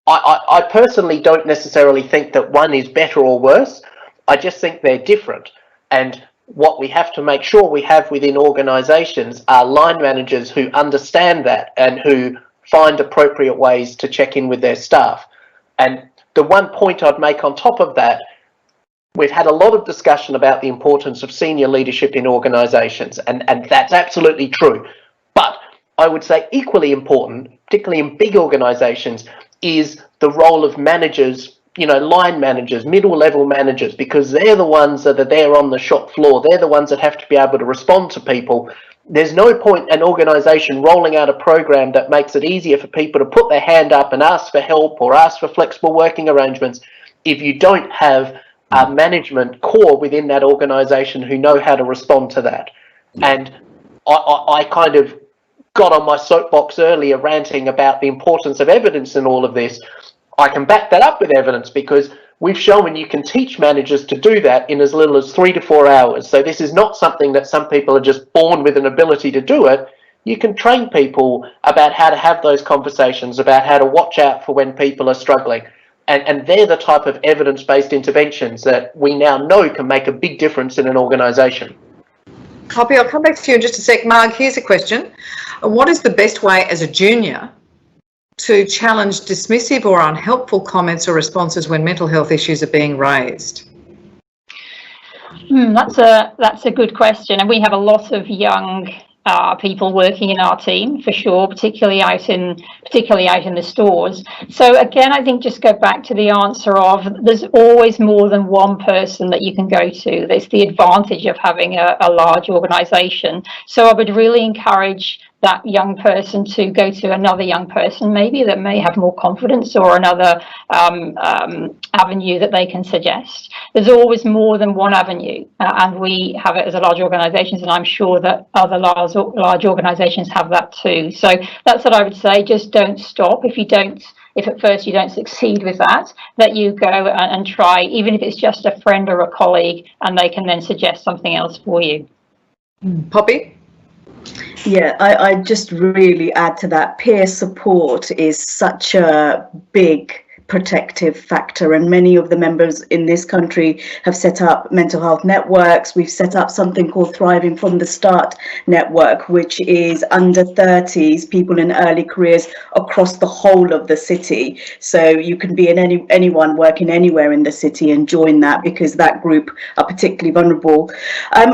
I personally don't necessarily think that one is better or worse. I just think they're different. And what we have to make sure we have within organisations are line managers who understand that and who find appropriate ways to check in with their staff. And the one point I'd make on top of that, we've had a lot of discussion about the importance of senior leadership in organisations, and that's absolutely true. But I would say equally important, particularly in big organisations, is the role of managers, you know, line managers, middle level managers, because they're the ones that are there on the shop floor. They're the ones that have to be able to respond to people. There's no point an organisation rolling out a program that makes it easier for people to put their hand up and ask for help or ask for flexible working arrangements if you don't have a management core within that organisation who know how to respond to that. And I kind of got on my soapbox earlier ranting about the importance of evidence in all of this. I can back that up with evidence because we've shown you can teach managers to do that in as little as 3 to 4 hours. So this is not something that some people are just born with an ability to do it. You can train people about how to have those conversations, about how to watch out for when people are struggling. And they're the type of evidence-based interventions that we now know can make a big difference in an organisation. Harvey, I'll come back to you in just a sec. Marg, here's a question. What is the best way as a junior to challenge dismissive or unhelpful comments or responses when mental health issues are being raised? That's a good question, and we have a lot of young people working in our team for sure, particularly out in the stores. So again, I think just go back to the answer of there's always more than one person that you can go to. That's the advantage of having a large organisation. So I would really encourage that young person to go to another young person maybe that may have more confidence or another avenue that they can suggest. There's always more than one avenue, and we have it as a large organisations, and I'm sure that other large organisations have that too. So that's what I would say. Just don't stop. If at first you don't succeed with that you go and try, even if it's just a friend or a colleague, and they can then suggest something else for you. Poppy? Yeah, I just really add to that. Peer support is such a big protective factor, and many of the members in this country have set up mental health networks. We've set up something called Thriving from the Start network, which is under 30s, people in early careers across the whole of the city. So you can be anyone working anywhere in the city and join that, because that group are particularly vulnerable.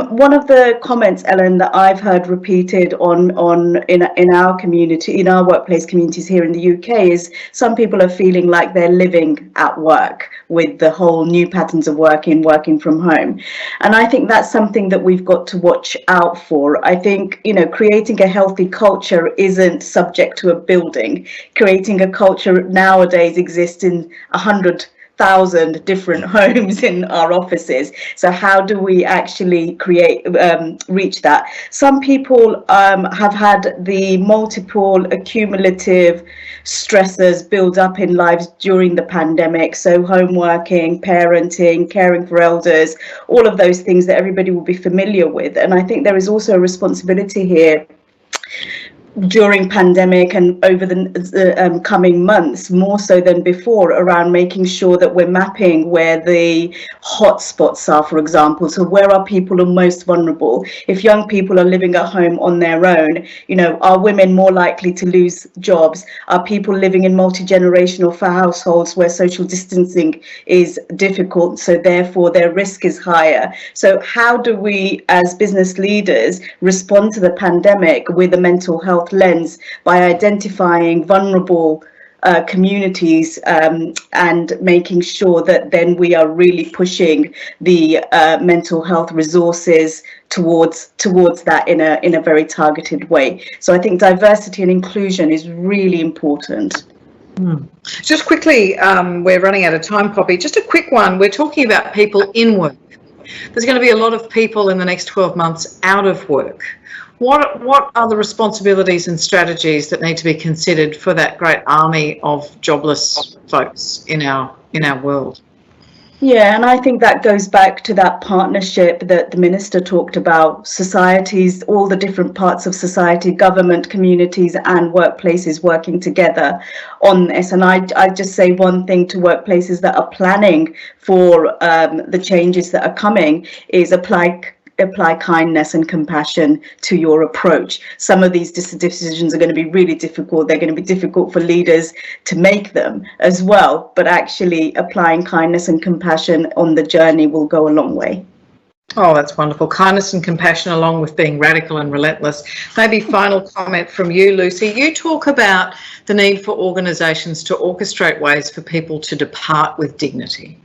One of the comments, Ellen, that I've heard repeated in our community, in our workplace communities here in the UK, is some people are feeling like they're living at work with the whole new patterns of working from home. And I think that's something that we've got to watch out for. I think, creating a healthy culture isn't subject to a building. Creating a culture nowadays exists in 100,000 different homes in our offices. So how do we actually reach that? Some people have had the multiple accumulative stressors build up in lives during the pandemic. So home working, parenting, caring for elders, all of those things that everybody will be familiar with. And I think there is also a responsibility here during pandemic and over the coming months, more so than before, around making sure that we're mapping where the hotspots are, for example. So where are people are most vulnerable? If young people are living at home on their own, are women more likely to lose jobs? Are people living in multi-generational households where social distancing is difficult, so therefore their risk is higher? So how do we as business leaders respond to the pandemic with a mental health lens, by identifying vulnerable communities and making sure that then we are really pushing the mental health resources towards that in a very targeted way. So I think diversity and inclusion is really important. Just quickly, we're running out of time, Poppy. Just a quick one. We're talking about people in work. There's going to be a lot of people in the next 12 months out of work. What are the responsibilities and strategies that need to be considered for that great army of jobless folks in our world? Yeah, and I think that goes back to that partnership that the Minister talked about, societies, all the different parts of society, government, communities and workplaces working together on this. And I just say one thing to workplaces that are planning for the changes that are coming is apply kindness and compassion to your approach. Some of these decisions are going to be really difficult. They're going to be difficult for leaders to make them as well, but actually applying kindness and compassion on the journey will go a long way. Oh, that's wonderful. Kindness and compassion along with being radical and relentless. Maybe final comment from you, Lucy. You talk about the need for organisations to orchestrate ways for people to depart with dignity.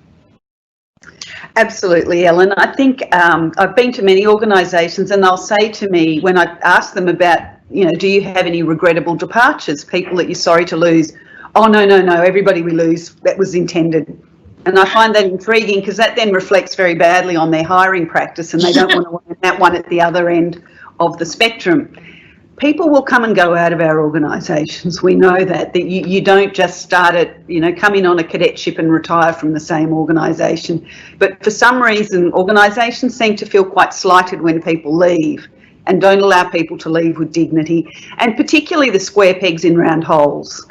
Absolutely, Ellen. I think I've been to many organisations and they'll say to me when I ask them about, do you have any regrettable departures, people that you're sorry to lose? Oh, no, everybody we lose, that was intended. And I find that intriguing because that then reflects very badly on their hiring practice and they don't want to want that one at the other end of the spectrum. People will come and go out of our organisations. We know that you don't just start at, come in on a cadetship and retire from the same organisation. But for some reason, organisations seem to feel quite slighted when people leave and don't allow people to leave with dignity, and particularly the square pegs in round holes.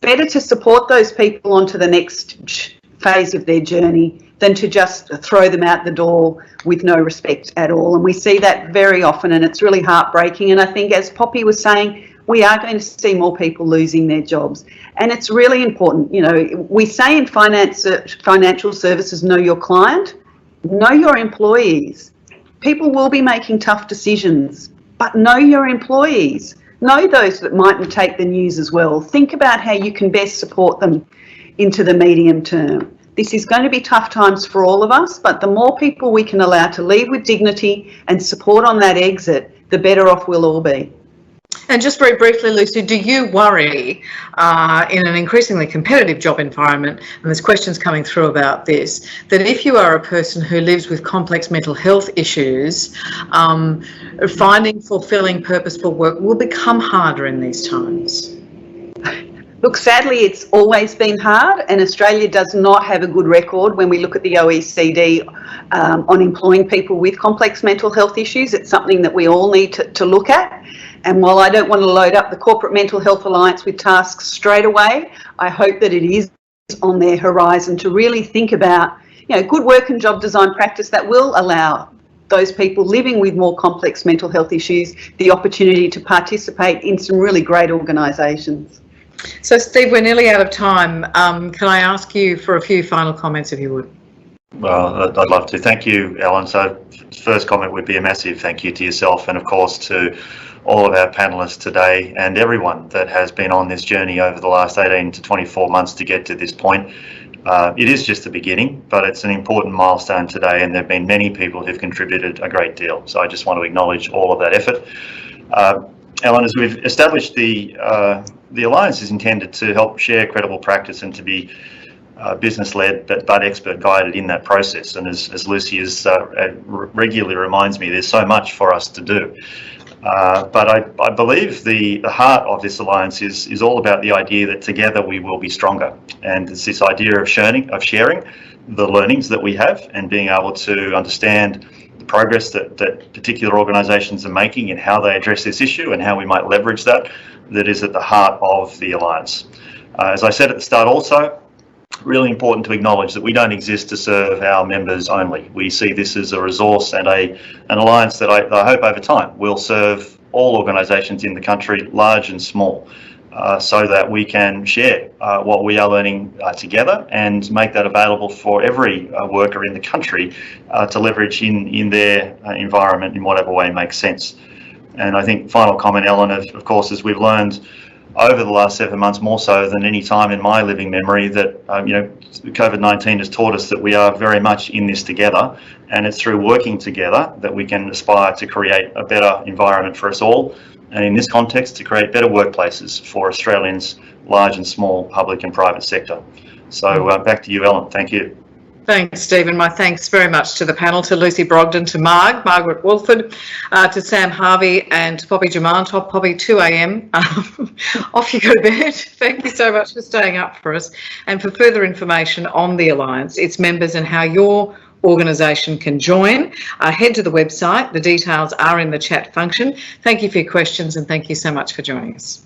Better to support those people onto the next phase of their journey than to just throw them out the door with no respect at all. And we see that very often and it's really heartbreaking. And I think, as Poppy was saying, we are going to see more people losing their jobs. And it's really important, we say in financial services, know your client, know your employees. People will be making tough decisions, but know your employees. Know those that mightn't take the news as well. Think about how you can best support them into the medium term. This is going to be tough times for all of us, but the more people we can allow to leave with dignity and support on that exit, the better off we'll all be. And just very briefly, Lucy, do you worry in an increasingly competitive job environment, and there's questions coming through about this, that if you are a person who lives with complex mental health issues, finding fulfilling, purposeful work will become harder in these times? Look, sadly, it's always been hard, and Australia does not have a good record when we look at the OECD on employing people with complex mental health issues. It's something that we all need to look at. And while I don't want to load up the Corporate Mental Health Alliance with tasks straight away, I hope that it is on their horizon to really think about, good work and job design practice that will allow those people living with more complex mental health issues the opportunity to participate in some really great organisations. So, Steve, we're nearly out of time. Can I ask you for a few final comments, if you would? Well, I'd love to. Thank you, Ellen. So, first comment would be a massive thank you to yourself and, of course, to all of our panellists today and everyone that has been on this journey over the last 18 to 24 months to get to this point. It is just the beginning, but it's an important milestone today, and there have been many people who've contributed a great deal. So I just want to acknowledge all of that effort. Ellen, as we've established, the Alliance is intended to help share credible practice and to be business-led but expert-guided in that process. And as Lucy is, regularly reminds me, there's so much for us to do. But I believe the heart of this Alliance is all about the idea that together we will be stronger. And it's this idea of sharing the learnings that we have and being able to understand the progress that particular organisations are making and how they address this issue and how we might leverage that is at the heart of the Alliance. As I said at the start also, really important to acknowledge that we don't exist to serve our members only. We see this as a resource and an alliance that I hope over time will serve all organisations in the country, large and small, so that we can share what we are learning together and make that available for every worker in the country to leverage in their environment in whatever way makes sense. And I think final comment, Ellen, of course, as we've learned over the last 7 months, more so than any time in my living memory, that COVID-19 has taught us that we are very much in this together, and it's through working together that we can aspire to create a better environment for us all, and in this context to create better workplaces for Australians, large and small, public and private sector. So back to you, Ellen. Thank you. Thanks, Stephen. My thanks very much to the panel, to Lucy Brogden, to Margaret Walford, to Sam Harvey and to Poppy Jaman. Top Poppy, 2 a.m. Off you go to bed. Thank you so much for staying up for us. And for further information on the Alliance, its members and how your organisation can join, head to the website. The details are in the chat function. Thank you for your questions and thank you so much for joining us.